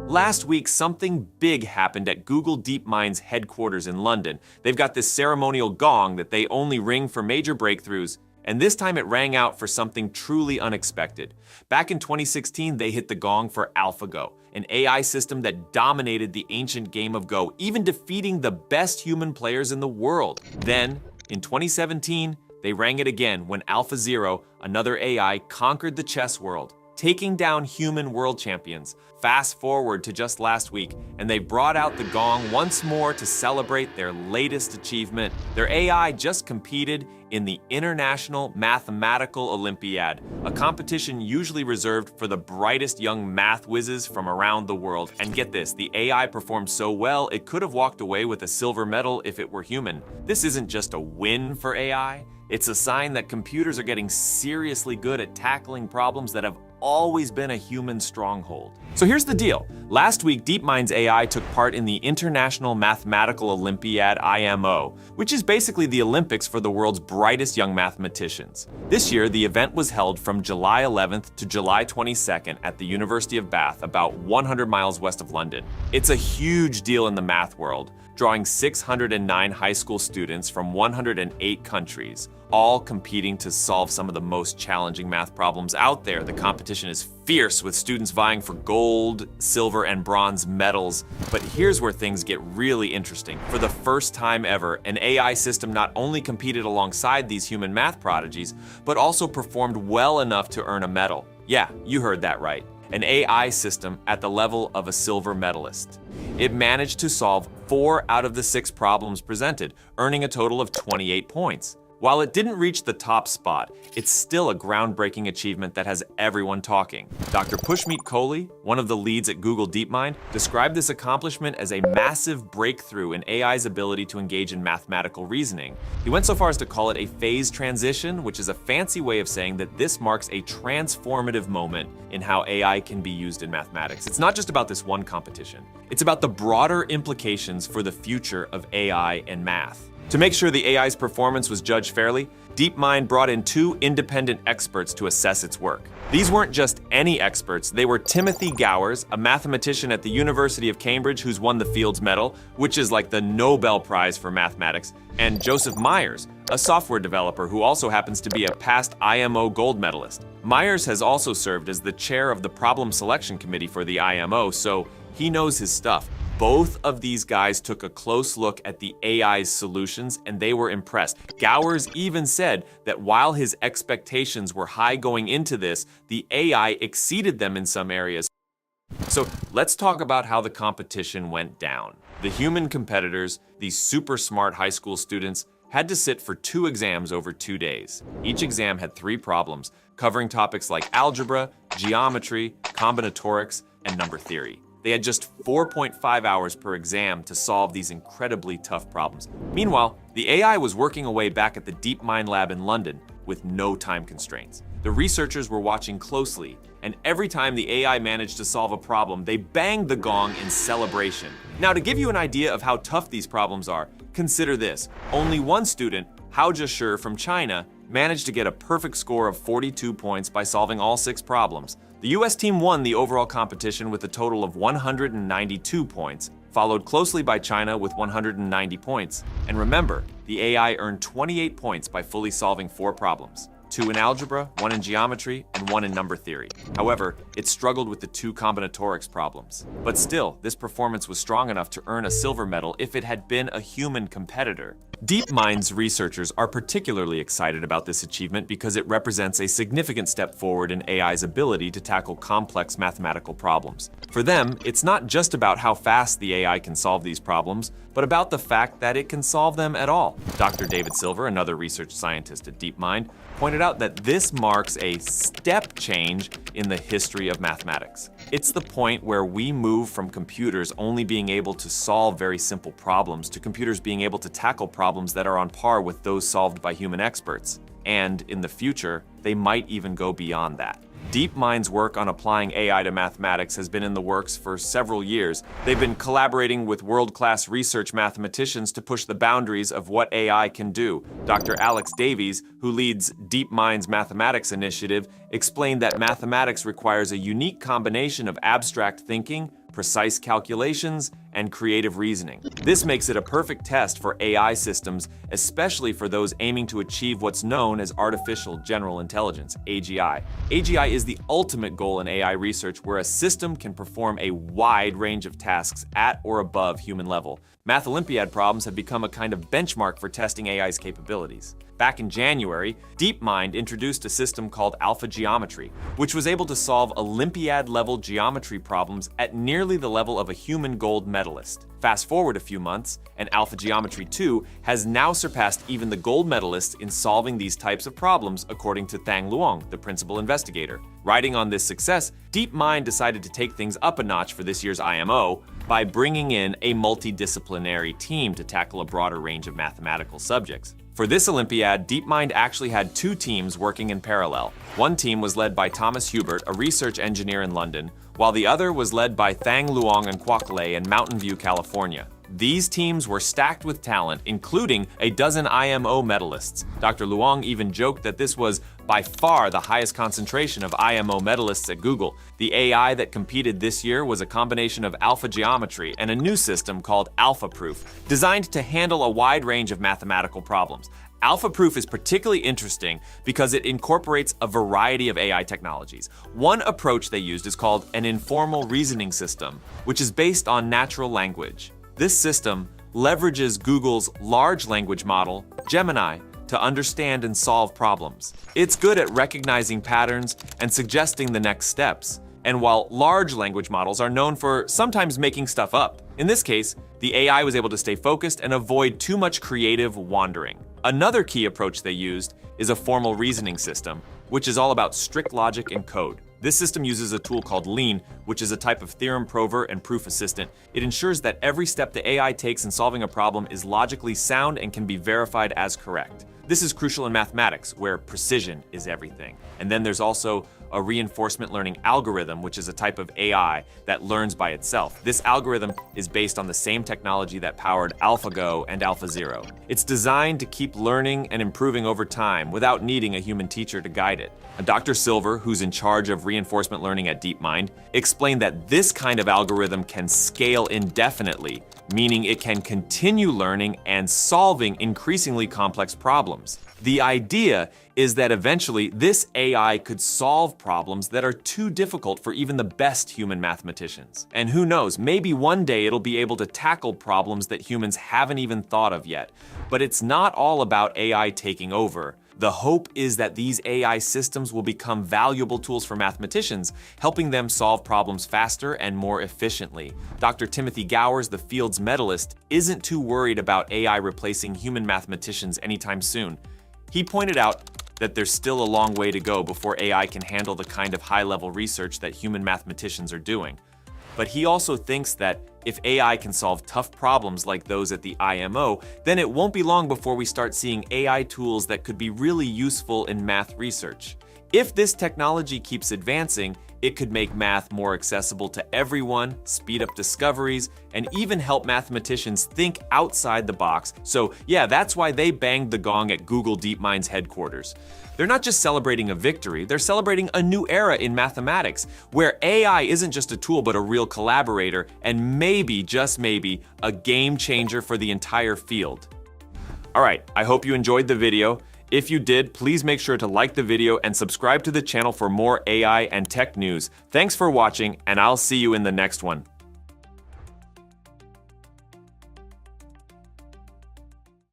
Last week, something big happened at Google DeepMind's headquarters in London. They've got this ceremonial gong that they only ring for major breakthroughs, and this time it rang out for something truly unexpected. Back in 2016, they hit the gong for AlphaGo, an AI system that dominated the ancient game of Go, even defeating the best human players in the world. Then, in 2017, they rang it again when AlphaZero, another AI, conquered the chess world, taking down human world champions. Fast forward to just last week, and they brought out the gong once more to celebrate their latest achievement. Their AI just competed in the International Mathematical Olympiad, a competition usually reserved for the brightest young math whizzes from around the world. And get this, the AI performed so well, it could have walked away with a silver medal if it were human. This isn't just a win for AI, it's a sign that computers are getting seriously good at tackling problems that have always been a human stronghold. So here's the deal. Last week, DeepMind's AI took part in the International Mathematical Olympiad, IMO, which is basically the Olympics for the world's brightest young mathematicians. This year, the event was held from July 11th to July 22nd at the University of Bath, about 100 miles west of London. It's a huge deal in the math world, drawing 609 high school students from 108 countries, all competing to solve some of the most challenging math problems out there. The competition is fierce, with students vying for gold, silver, and bronze medals. But here's where things get really interesting. For the first time ever, an AI system not only competed alongside these human math prodigies, but also performed well enough to earn a medal. Yeah, you heard that right. An AI system at the level of a silver medalist. It managed to solve 4 out of the 6 problems presented, earning a total of 28 points. While it didn't reach the top spot, it's still a groundbreaking achievement that has everyone talking. Dr. Pushmeet Kohli, one of the leads at Google DeepMind, described this accomplishment as a massive breakthrough in AI's ability to engage in mathematical reasoning. He went so far as to call it a phase transition, which is a fancy way of saying that this marks a transformative moment in how AI can be used in mathematics. It's not just about this one competition. It's about the broader implications for the future of AI and math. To make sure the AI's performance was judged fairly, DeepMind brought in 2 independent experts to assess its work. These weren't just any experts, they were Timothy Gowers, a mathematician at the University of Cambridge who's won the Fields Medal, which is like the Nobel Prize for mathematics, and Joseph Myers, a software developer who also happens to be a past IMO gold medalist. Myers has also served as the chair of the Problem Selection Committee for the IMO, so he knows his stuff. Both of these guys took a close look at the AI's solutions and they were impressed. Gowers even said that while his expectations were high going into this, the AI exceeded them in some areas. So let's talk about how the competition went down. The human competitors, these super smart high school students, had to sit for 2 exams over 2 days. Each exam had 3 problems, covering topics like algebra, geometry, combinatorics, and number theory. They had just 4.5 hours per exam to solve these incredibly tough problems. Meanwhile, the AI was working away back at the DeepMind lab in London with no time constraints. The researchers were watching closely, and every time the AI managed to solve a problem, they banged the gong in celebration. Now, to give you an idea of how tough these problems are, consider this. Only one student, Hao Zheshir from China, managed to get a perfect score of 42 points by solving all 6 problems. The US team won the overall competition with a total of 192 points, followed closely by China with 190 points. And remember, the AI earned 28 points by fully solving 4 problems. 2 in algebra, 1 in geometry, and 1 in number theory. However, it struggled with the 2 combinatorics problems. But still, this performance was strong enough to earn a silver medal if it had been a human competitor. DeepMind's researchers are particularly excited about this achievement because it represents a significant step forward in AI's ability to tackle complex mathematical problems. For them, it's not just about how fast the AI can solve these problems, but about the fact that it can solve them at all. Dr. David Silver, another research scientist at DeepMind, pointed out that this marks a step change in the history of mathematics. It's the point where we move from computers only being able to solve very simple problems to computers being able to tackle problems that are on par with those solved by human experts. And in the future, they might even go beyond that. DeepMind's work on applying AI to mathematics has been in the works for several years. They've been collaborating with world-class research mathematicians to push the boundaries of what AI can do. Dr. Alex Davies, who leads DeepMind's mathematics initiative, explained that mathematics requires a unique combination of abstract thinking, precise calculations, and creative reasoning. This makes it a perfect test for AI systems, especially for those aiming to achieve what's known as artificial general intelligence, AGI. AGI is the ultimate goal in AI research, where a system can perform a wide range of tasks at or above human level. Math Olympiad problems have become a kind of benchmark for testing AI's capabilities. Back in January, DeepMind introduced a system called AlphaGeometry, which was able to solve Olympiad-level geometry problems at nearly the level of a human gold medalist. Fast forward a few months, and AlphaGeometry 2 has now surpassed even the gold medalists in solving these types of problems, according to Thang Luong, the principal investigator. Riding on this success, DeepMind decided to take things up a notch for this year's IMO by bringing in a multidisciplinary team to tackle a broader range of mathematical subjects. For this Olympiad, DeepMind actually had two teams working in parallel. One team was led by Thomas Hubert, a research engineer in London, while the other was led by Thang Luong and Kwok Lei in Mountain View, California. These teams were stacked with talent, including a dozen IMO medalists. Dr. Luong even joked that this was by far the highest concentration of IMO medalists at Google. The AI that competed this year was a combination of AlphaGeometry and a new system called AlphaProof, designed to handle a wide range of mathematical problems. AlphaProof is particularly interesting because it incorporates a variety of AI technologies. One approach they used is called an informal reasoning system, which is based on natural language. This system leverages Google's large language model, Gemini, to understand and solve problems. It's good at recognizing patterns and suggesting the next steps. And while large language models are known for sometimes making stuff up, in this case, the AI was able to stay focused and avoid too much creative wandering. Another key approach they used is a formal reasoning system, which is all about strict logic and code. This system uses a tool called Lean, which is a type of theorem prover and proof assistant. It ensures that every step the AI takes in solving a problem is logically sound and can be verified as correct. This is crucial in mathematics, where precision is everything. And then there's also a reinforcement learning algorithm, which is a type of AI that learns by itself. This algorithm is based on the same technology that powered AlphaGo and AlphaZero. It's designed to keep learning and improving over time without needing a human teacher to guide it. And Dr. Silver, who's in charge of reinforcement learning at DeepMind, explained that this kind of algorithm can scale indefinitely, meaning it can continue learning and solving increasingly complex problems. The idea is that eventually this AI could solve problems that are too difficult for even the best human mathematicians. And who knows, maybe one day it'll be able to tackle problems that humans haven't even thought of yet. But it's not all about AI taking over. The hope is that these AI systems will become valuable tools for mathematicians, helping them solve problems faster and more efficiently. Dr. Timothy Gowers, the field's medalist, isn't too worried about AI replacing human mathematicians anytime soon. He pointed out that there's still a long way to go before AI can handle the kind of high-level research that human mathematicians are doing. But he also thinks that if AI can solve tough problems like those at the IMO, then it won't be long before we start seeing AI tools that could be really useful in math research. If this technology keeps advancing, it could make math more accessible to everyone, speed up discoveries, and even help mathematicians think outside the box. So yeah, that's why they banged the gong at Google DeepMind's headquarters. They're not just celebrating a victory, they're celebrating a new era in mathematics, where AI isn't just a tool but a real collaborator, and maybe, just maybe, a game changer for the entire field. Alright, I hope you enjoyed the video. If you did, please make sure to like the video and subscribe to the channel for more AI and tech news. Thanks for watching, and I'll see you in the next one.